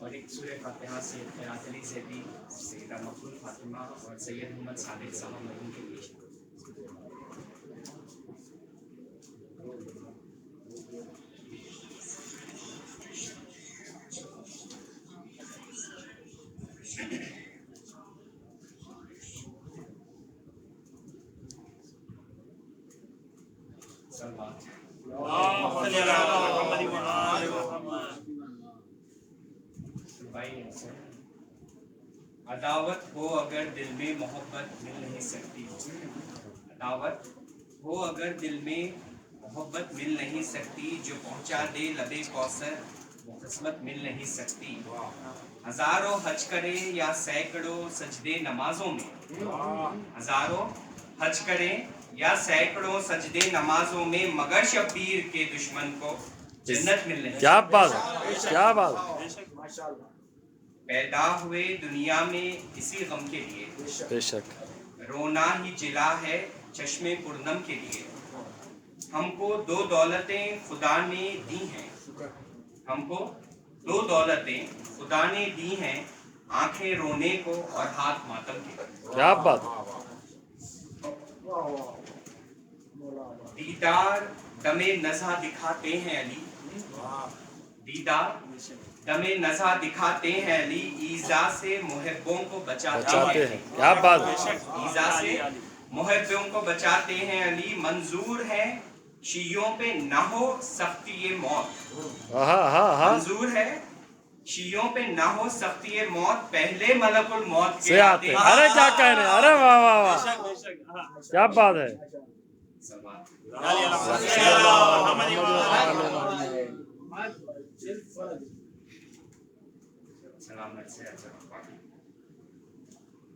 اور ایک سورہ فاتحہ سے قرات علی زیدی، سیدہ مقبول فاطمہ اور سید محمد صادق صاحب مرحوم کے پیش عداوت ہو اگر دل میں محبت مل نہیں سکتی، عداوت ہو اگر دل میں محبت مل نہیں سکتی، جو پہنچا دے لبے کوثر وہ قسمت مل نہیں سکتی۔ ہزاروں حج کرے یا سینکڑوں سجدے نمازوں میں، ہزاروں حج کریں یا سینکڑوں سجدے نمازوں میں، مگر شبیر کے دشمن کو جنت مل نہیں۔ کیا بات ہے، کیا بات ہے، پیدا ہوئے دنیا میں اسی غم کے لیے، بے شک رونا ہی جلا ہے چشمے پرنم کے لیے۔ ہم کو دو دولتیں خدا نے دی ہیں، ہم کو دو دولتیں خدا نے دی ہیں، آنکھیں رونے کو اور ہاتھ ماتم کے۔ کیا بات ہے، دیدار دم نزا دکھاتے ہیں علی، دیدار دم نزا دکھاتے ہیں علی، ایذا سے محبوں کو بچاتے ہیں۔ کیا بات ہے، ایذا سے محبوں کو بچاتے ہیں علی، منظور ہے شیعوں پہ نہ ہو سختی موت، منظور ہے شیعوں پہ نہ ہو سختی موت، پہلے ملک الموت سے آتے ہیں۔ ارے کیا کہہ رہے ہیں، ارے واہ واہ واہ، کیا بات ہے،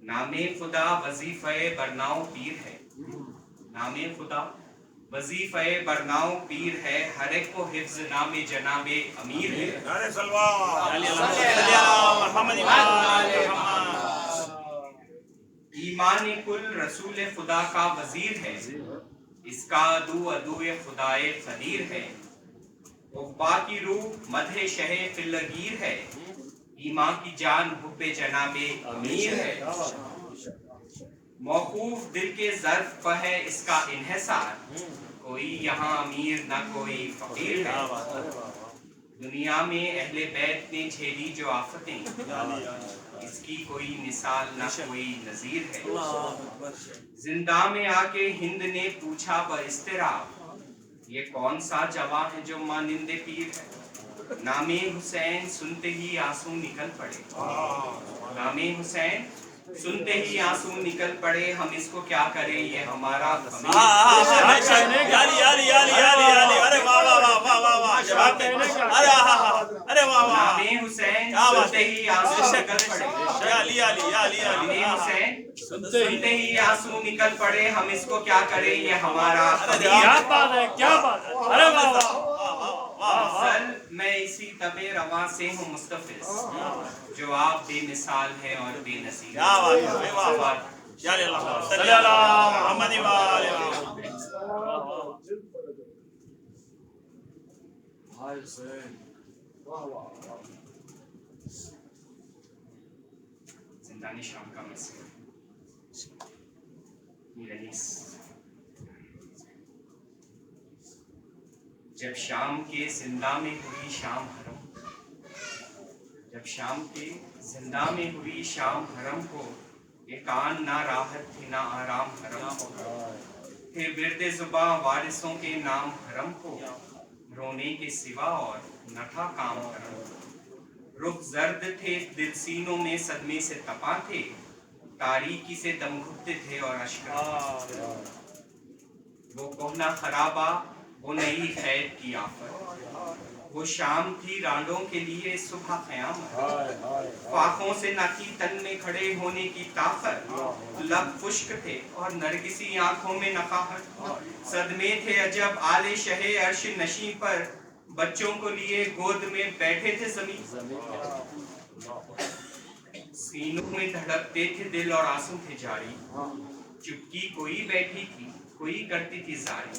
نام خدا وظیفہ برناؤ پیر ہے، نام خدا وظیفہ برناؤ پیر ہے، ہر ایک کو حفظ نام جناب امیر ہے۔ ایمان کل رسول خدا کا وزیر ہے، اس کا عدو خدائے قدیر ہے۔ عقبا کی روح مدح شہ فلگیر ہے، ایمان کی جان حب جناب امیر ہے۔ موقوف دل کے ظرف پر ہے اس کا انحصار، کوئی یہاں امیر نہ کوئی فقیر ہے۔ دنیا میں اہل بیت نے جھیلی جو آفتیں، اس کی کوئی مثال نہ کوئی نظیر ہے۔ زندہ میں آ کے ہند نے پوچھا باضطراب، یہ کون سا جواں ہے جو مانند پیر ہے؟ نام حسین سنتے ہی آنسو نکل پڑے، نام حسین سنتے ہی آنسو نکل پڑے، ہم اس کو کیا کریں یہ ہمارا نام حسین سنتے ہی آنسو نکل پڑے، نام حسین سنتے ہی آنسو نکل پڑے، ہم اس کو کیا کریں یہ ہمارا کیا بات ہے، کیا بات ہے، ارے واہ واہ، میں اسی طبع رواں سے ہوں مستفز، جو آپ بے مثال ہے اور بے نظیر۔ زندانی شام کا مسئلہ جب شام کے زندہ میں ہوئی شام حرم، جب شام کے زندہ میں ہوئی شام حرم کو، ایک آن نہ راحت تھی نہ آرام حرم کو، تھے ورد زباں وارثوں کے نام حرم کو، رونے کے سوا اور نہ تھا کام حرم کو۔ رخ زرد تھے دل سینوں میں صدمے سے تپا تھے، تاریکی سے دم گھٹتے تھے اور اشک، وہ کوہنا خرابہ وہ نئی خیر کی آفت، وہ شام تھی رانڈوں کے لیے صبح قیامت، فاخوں سے نہ تھی تن میں کھڑے ہونے کی طاقت، لب خشک تھے اور نرگسی آنکھوں میں نقاہت، صدمے تھے عجب آل شہ عرش نشیں پر، بچوں کو لیے گود میں بیٹھے تھے زمین، سینوں میں دھڑکتے تھے دل اور آنسو تھے جاری، چپکی کوئی بیٹھی تھی کوئی کرتی تھی زاری،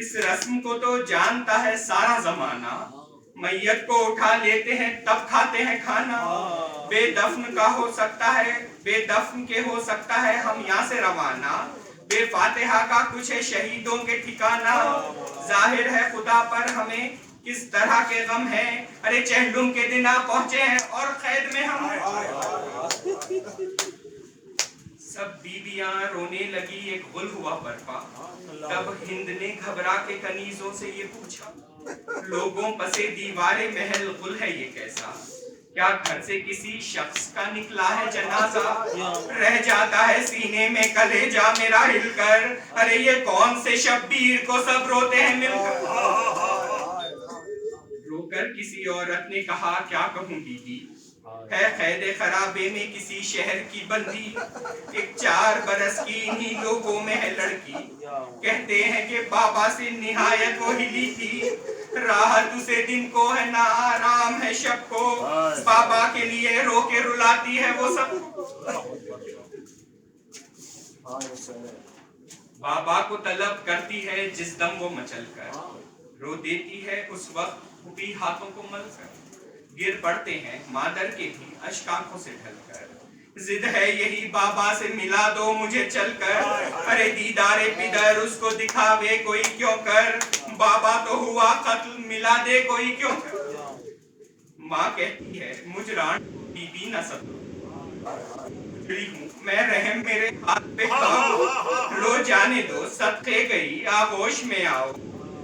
اس رسم کو تو جانتا ہے سارا زمانہ، میت کو اٹھا لیتے ہیں تب کھاتے ہیں کھانا، بے دفن کا ہو سکتا ہے، بے دفن کے ہو سکتا ہے ہم یہاں سے روانہ، بے فاتحہ کا کچھ ہے شہیدوں کے ٹھکانہ، ظاہر ہے خدا پر ہمیں کس طرح کے غم ہیں، ارے چہلم کے دن آ پہنچے ہیں اور قید میں ہم ہیں۔ سب بیویاں رونے لگی، ایک غل ہوا برپا، تب ہند نے گھبرا کے کنیزوں سے یہ پوچھا، لوگوں پسے دیوارے محل غل ہے یہ کیسا، کیا گھر سے کسی شخص کا نکلا ہے جنازہ، رہ جاتا ہے سینے میں کلیجہ میرا ہل کر، ارے یہ کون سے شبیر کو سب روتے ہیں مل کر۔ رو کر کسی عورت نے کہا کیا کہوں بیوی، ہے قید خرابے میں کسی شہر کی بندی، ایک 4 برس کی انہی لوگوں میں ہے لڑکی، کہتے ہیں کہ بابا سے نہایت وہ ہلی تھی، راحت اسے دن کو ہے نہ آرام ہے شب کو، بابا کے لیے رو کے رلاتی ہے وہ سب بابا کو طلب کرتی ہے جس دم وہ مچل کر، رو دیتی ہے اس وقت پھوٹی ہاتھوں کو مل کر، گر پڑتے ہیں مادر کے بھی اشک آنکھوں سے ڈھل کر، ضد ہے یہی بابا سے ملا دو مجھے چل کر، ارے دیدار پدر اس کو دکھاوے کوئی کیوں کر، بابا تو ہوا قتل ملا دے کوئی کیوں کر۔ ماں کہتی ہے مجران بی بی نہ سب اجڑی ہوں میں رحم میرے ہاتھ پہ کھاؤ، لو جانے دو صدقے گئی آغوش میں آؤ،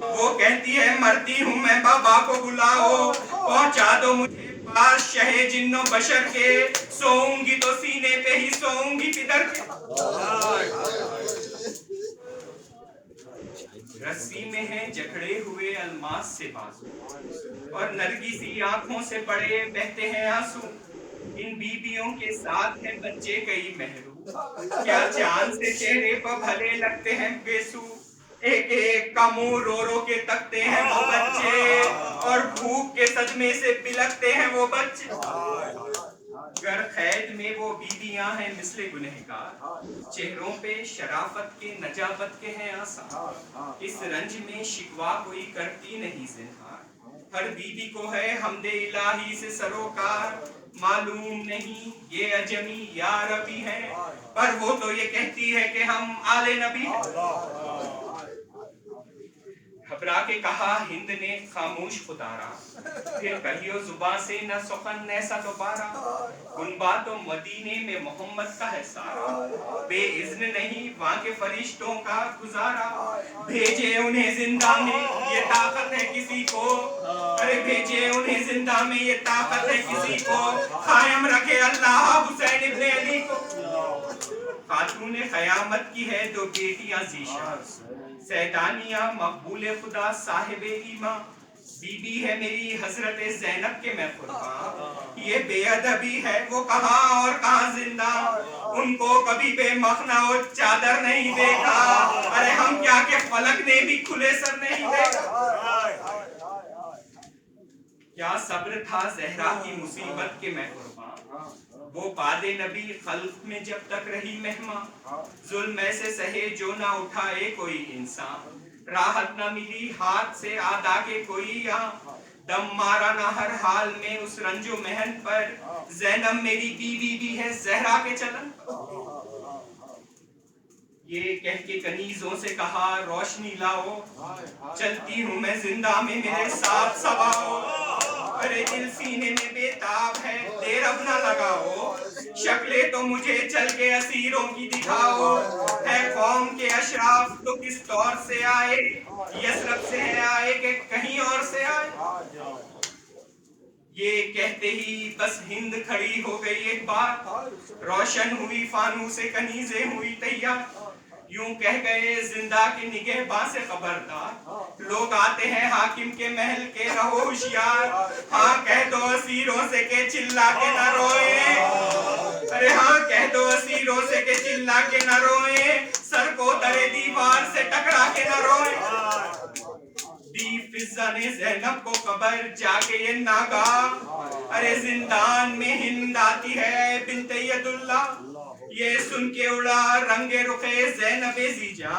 وہ کہتی ہے مرتی ہوں میں بابا کو بلاؤ، پہنچا دو مجھے پاس شہ جن و بشر کے، سوؤں گی تو سینے پہ ہی سوؤں گی پدر کے۔ رسی میں ہے جکڑے ہوئے الماس سے بازو، اور نرگی سی آنکھوں سے پڑے بہتے ہیں آنسو، ان بیویوں کے ساتھ ہیں بچے کئی محرو، کیا چاند سے چہرے پر بھلے لگتے ہیں بے سو، ایک ایک کا منہ رو رو کے تکتے ہیں وہ بچے، اور بھوک کے صدمے سے بلکتے ہیں وہ بچے۔ گر قید میں وہ بیویاں ہیں مثل گنہگار، چہروں پہ شرافت کے نجابت کے ہیں آثار، اس رنج میں شکوا کوئی کرتی نہیں زنہار، ہر بیوی کو ہے حمد الہی سے سروکار، معلوم نہیں یہ عجمی یا عربی ہیں، پر وہ تو یہ کہتی ہے کہ ہم آل نبی ہیں۔ گھبرا کے کہا ہند نے خاموش خدارا، پھر کہیو زباں سے نہ سخن ایسا دوبارہ، گنبا تو مدینے میں محمد کا ہے سارا، بے اذن نہیں وہاں کے فرشتوں کا گزارا، بھیجے انہیں زندہ میں یہ طاقت ہے کسی کو، ارے بھیجے انہیں زندہ میں یہ طاقت ہے کسی کو، قائم رکھے اللہ حسین ابن علی کو۔ خاتون قیامت کی ہے 2 بیٹیاں ذیشان، سیدانیہ مقبول خدا صاحب ایمان، بی بی ہے میری حضرت زینب کے میں قربان، یہ بے ادبی ہے وہ کہاں اور کہاں زندہ، ان کو کبھی بے مخنہ و چادر نہیں دیکھا، ارے ہم کیا کہ فلک نے بھی کھلے سر نہیں دیکھا۔ کیا صبر تھا زہرا کی مصیبت کے میں قربان، وہ باد نبی خلق میں جب تک رہی مہمان، ظلم ایسے سہے جو نہ اٹھائے کوئی انسان، راحت نہ ملی ہاتھ سے آدھا کے کوئی یہاں، دم مارا نہ ہر حال میں اس رنج و محن پر، زینب میری بیوی بھی ہے زہرا کے چلن پر۔ یہ کہہ کے کنیزوں سے کہا روشنی لاؤ، چلتی ہوں میں زندہ میں میرے ساتھ سواؤ، ارے دل سینے میں بے تاب ہے دیر اب نہ لگاؤ، شکلیں تو مجھے چل کے اسیروں کی دکھاؤ، ہے قوم کے اشراف تو کس طور سے آئے، یثرب سے ہے آئے کہ کہیں اور سے آئے۔ یہ کہتے ہی بس ہند کھڑی ہو گئی ایک بار، روشن ہوئی فانوس کنیزیں ہوئی تیار، یوں کہہ گئے زندہ کی نگہباں سے خبردار، لوگ آتے ہیں حاکم کے محل کے رہو ہوشیار، ہاں کہہ دو اسیروں سے کہ چلا کے نہ روئیں، ارے ہاں کہہ دو اسیروں سے کہ چلا کے نہ روئیں، سر کو در دیوار سے ٹکرا کے نہ روئیں۔ دی فضہ نے زینب کو خبر جا کے یہ ناگاہ، ارے زندان میں ہند آتی ہے بنت ید اللہ، یہ سن کے اڑا رنگ رخ زینب زیجا،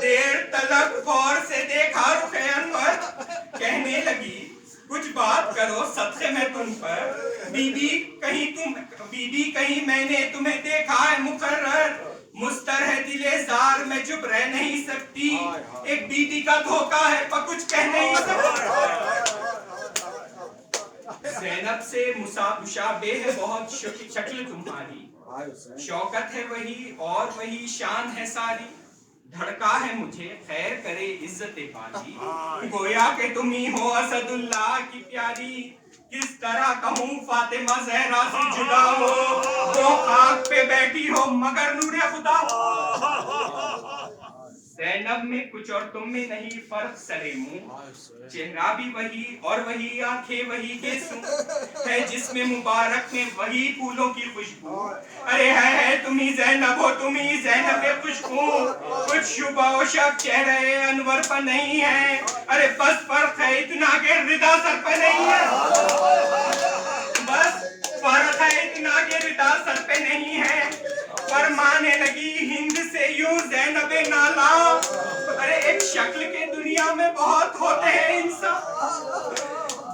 دیر طلب غور سے دیکھا رخ انور، کہنے لگی کچھ بات کرو صدقے میں تم پر، بی بی کہیں میں نے تمہیں دیکھا ہے مقرر، مستر ہے دل زار میں چپ رہ نہیں سکتی، ایک بی بی کا دھوکہ ہے پر کچھ کہہ نہیں سکتی۔ زینب سے مشابہ ہے بہت شکل تمہاری، شوکت ہے وہی اور وہی شان ہے ساری، دھڑکا ہے مجھے خیر کرے عزت باجی، گویا کہ تم ہی ہو اسد اللہ کی پیاری، کس طرح کہوں فاطمہ زہرا سے جدا ہو، وہ خاک پہ بیٹھی ہو مگر نور خدا ہو۔ زینب میں کچھ اور تم میں نہیں فرق سرے منہ، چہرہ بھی وہی اور وہی آنکھیں وہی گیسوں، ہے جس میں مبارک میں وہی پھولوں کی خوشبو، ارے ہے تم ہی زینب ہو تم ہی زینب خوشبو، کچھ شبہ و شک چہرے انور پر نہیں ہے، ارے بس فرق ہے اتنا کہ رضا سر پہ نہیں ہے، بس فرق ہے اتنا کہ رضا سر پہ نہیں ہے، فرمانے لگی ہند سے یوں زینب نالا، ارے ایک شکل کے دنیا میں بہت ہوتے ہیں انسان،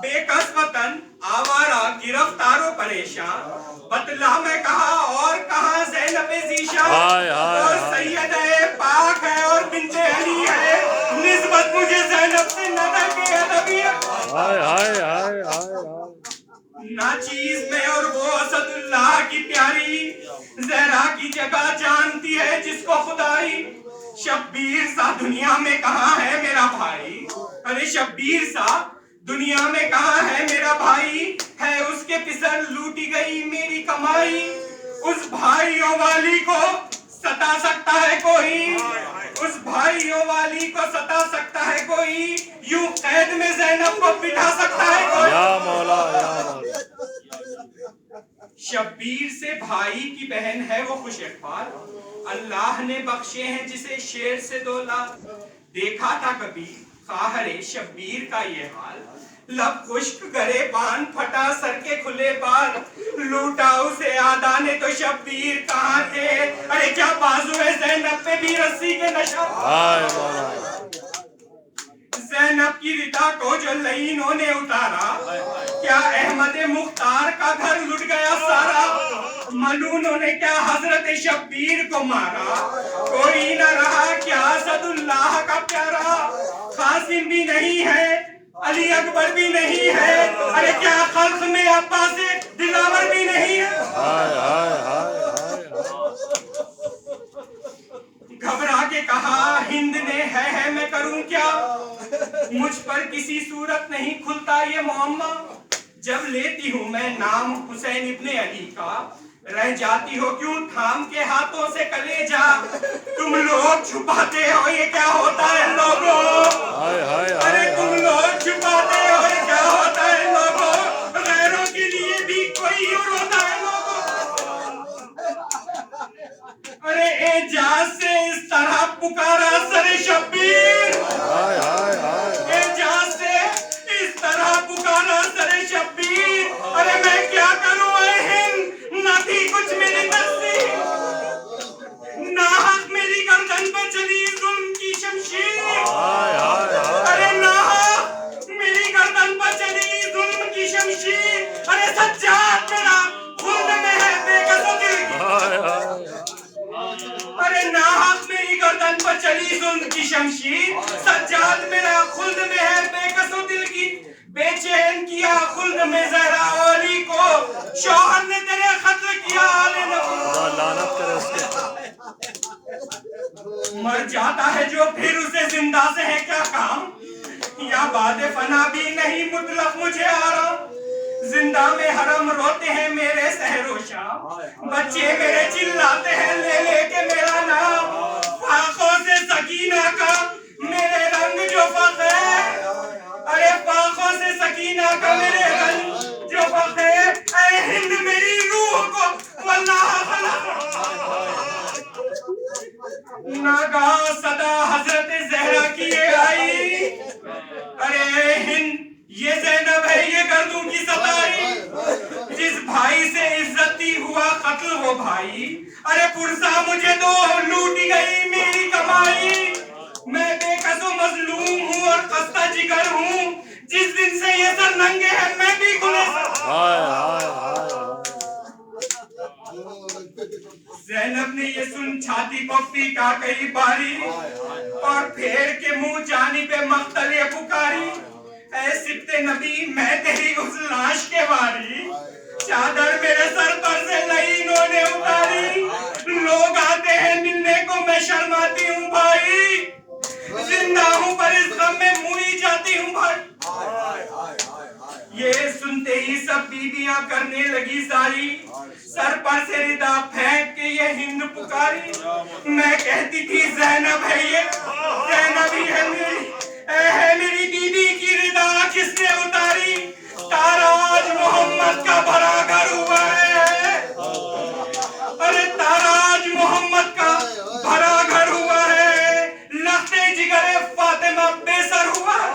بے کس وطن آوارہ گرفتار و پریشان، بتلا میں کہا اور کہاں زینب ذیشان، اور سیدہ پاک ہے اور بنت علی ہے، نسبت مجھے زینب سے نظر کے ادبی ناچیز میں اور وہ اسد اللہ کی پیاری، زہرا کی جگہ جانتی ہے جس کو خدائی، شبیر سا دنیا میں کہاں ہے میرا بھائی، ارے شبیر سا دنیا میں کہاں ہے میرا بھائی، ہے اس کے پسر لوٹی گئی میری کمائی، اس بھائیوں والی کو ستا سکتا ہے کوئی، اس بھائیوں والی کو ستا سکتا ہے کوئی، یوں قید میں زینب کو بٹھا سکتا ہے کوئی، یا مولا یا مولا۔ شبیر سے بھائی کی بہن ہے وہ خوش اقبال، اللہ نے بخشے ہیں جسے شیر سے دولا، دیکھا تھا کبھی خواہر شبیر کا یہ حال، لب خشک گرے بان پھٹا سر کے کھلے بال، لوٹا اسے آدھا نے تو شبیر کہاں تھے، ارے کیا بازو ہے زینب پہ بھی رسی کے نشان، زینب کی ردا کو جو لعینوں نے اتارا، کیا احمد مختار کا گھر لٹ گیا سارا، ملونوں نے کیا حضرت شبیر کو مارا، کوئی نہ رہا کیا اسد اللہ کا پیارا، قاسم بھی نہیں ہے علی اکبر بھی نہیں ہے، ارے کیا خلق میں عباس دلاور بھی نہیں ہے، گھبرا کے کہا ہند نے ہے میں کروں کیا، مجھ پر کسی صورت نہیں کھلتا یہ معمہ، جب لیتی ہوں میں نام حسین ابن علی کا، رہ جاتی ہو کیوں تھام کے ہاتھوں سے کلیجا، تم لوگ چھپاتے ہو یہ کیا ہوتا ہے لوگوں، ارے تم لوگ چھپاتے ہو یہ کیا ہوتا ہے لوگوں، غیروں کے لیے بھی کوئی اور ہوتا ہے لوگوں، ارے اعجاز سے اس طرح پکارا سر شبیر، اعجاز سے اس طرح پکارا سر شبیر، ارے میں کیا کروں اے ہند، نہ تھی کچھ میری تقسیم، ناحق میری گردن پہ چلی ظلم کی شمشیر، ارے ناحق میری گردن پہ چلی ظلم کی شمشیر، ارے سجاد میرا خلد میں ہے بے کس و دل کی، ارے ناحق میری گردن پر چلی ظلم کی شمشیر، سجاد میرا خلد میں ہے بے کس و دل کی، بے چین کیا خلد میں زہرا علی کو، شوہر نے تیرے قتل کیا آل نبی، لعنت کرے اس کے، مر جاتا ہے جو پھر اسے زندہ سے ہے کیا کام، یا بعد فنا بھی نہیں مطلق مجھے آرام، زندہ میں حرم روتے ہیں میرے سحر و شام، بچے میرے چلاتے ہیں لے لے کے میرا نام، فاقوں سے سکینہ کا میرے رنگ جو فخر، ارے فاقوں سے سکینہ کا میرے رنگ جو فخر، اے ہند میری روح کو واللہ خلق، ناگاہ صدا حضرت زہرا کی آئی، ارے ہند یہ زینب ہے یہ گردوں کی ستائی، جس بھائی سے عزتی ہوا قتل وہ بھائی، ارے پرسا مجھے دو لوٹی گئی میری کمائی، زینب نے یہ سن چھاتی کو پیٹا کئی باری اور پھیر کے منہ جانب مقتل پکاری، اے سبط نبی میں تیری اس لاش کے واری، چادر میرے سر پر سے نہیں انہوں نے اتاری، لوگ آتے ہیں ملنے کو میں شرماتی ہوں بھائی، زندہ ہوں پر اس غم میں موئی جاتی ہوں بھائی۔ یہ سنتے ہی سب بیویاں کرنے لگی ساری، سر پر سے ردا پھینک کے یہ ہند پکاری، میں کہتی تھی زینب ہے یہ، زینب ہی ہے میری، اے ہے میری بیوی کی ردا کس نے اتاری، تاراج محمد کا بھرا گھر ہوا ہے، ارے تاراج محمد کا بھرا گھر ہوا ہے، لختے جگر فاطمہ بے سر ہوا ہے۔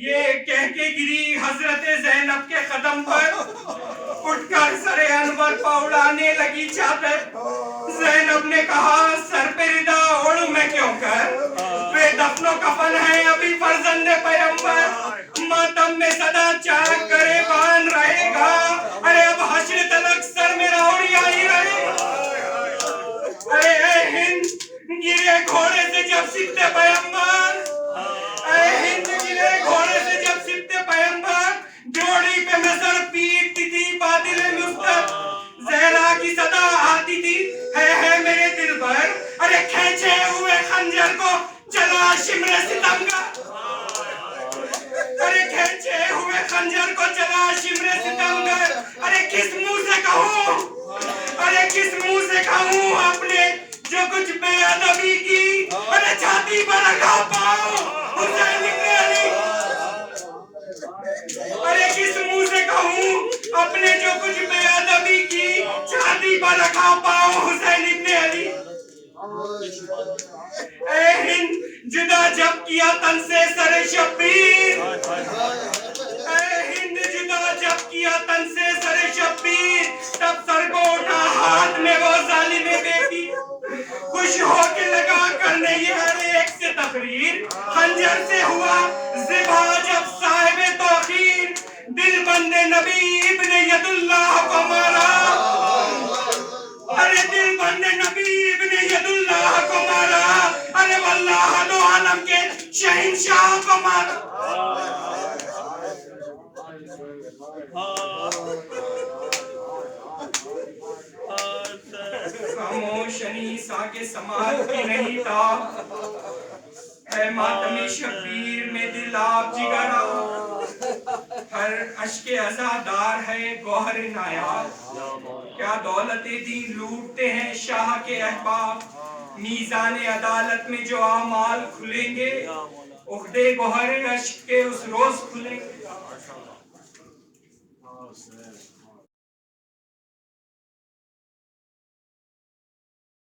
یہ کہہ کے گری حضرت زینب کے قدم پر، اٹھ کر سر انور پہ اڑانے لگی چادر، زینب نے کہا سر پہ ردا اوڑوں میں کیوں کر، بے دفن و کفن ہے ابھی فرزند پیغمبر، ماتم میں صدا چاک کرے بان رہے گا، ارے اب حشر تلک سر میرا اڑیا ہی رہے گا۔ ارے اے ہند گرے گھوڑے سے جب سبط پیغمبر، اے ہند گرے گھوڑے سے جب سبط پیغمبر، جوڑی پہ میں سر پیٹتی تھی بادل مستر، زہرا کی صدا آتی تھی ہے میرے دل پر، ارے کھینچے ہوئے خنجر کو چلا شمر ستمگر، ارے کھینچے ہوئے خنجر کو چلا شمر ستمگر، ارے کس منہ سے کہوں، ارے کس منہ سے کہوں اپنے جو کچھ بے ادبی کی، ارے چھاتی پر رکھا پاؤں حسین ابن علی، ارے کس منہ سے کہوں اپنے جو کچھ بے ادبی کی، چھاتی پر رکھا پاؤں حسین ابن علی۔ اے ہند جدا جب کیا تن سے سر شبیر، اے ہند جدا جب کیا تن سے سر شبیر، تب سر کو اٹھا ہاتھ میں وہ ظالم بیٹی، خوش ہو کے لگا کرنے یہ ہر ایک سے تقریر، خنجر سے ہوا ذبح جب صاحب توقیر، دل بند نبی ابن ید اللہ کو مارا، ارے دل بند نبی ابن ید اللہ کو مارا، ارے واللہ دو عالم کے شہنشاہ کو مارا۔ خاموش انیسا کے سماعت کی نہیں تھا، اے ماتم شبیر میں دل آپ جگرا، ہر اشک عزادار ہے گوہر نایاب، کیا دولت دین لوٹتے ہیں شاہ کے احباب، میزان عدالت میں جو اعمال کھلیں گے، عہدے گوہر اشک کے اس روز کھلیں گے۔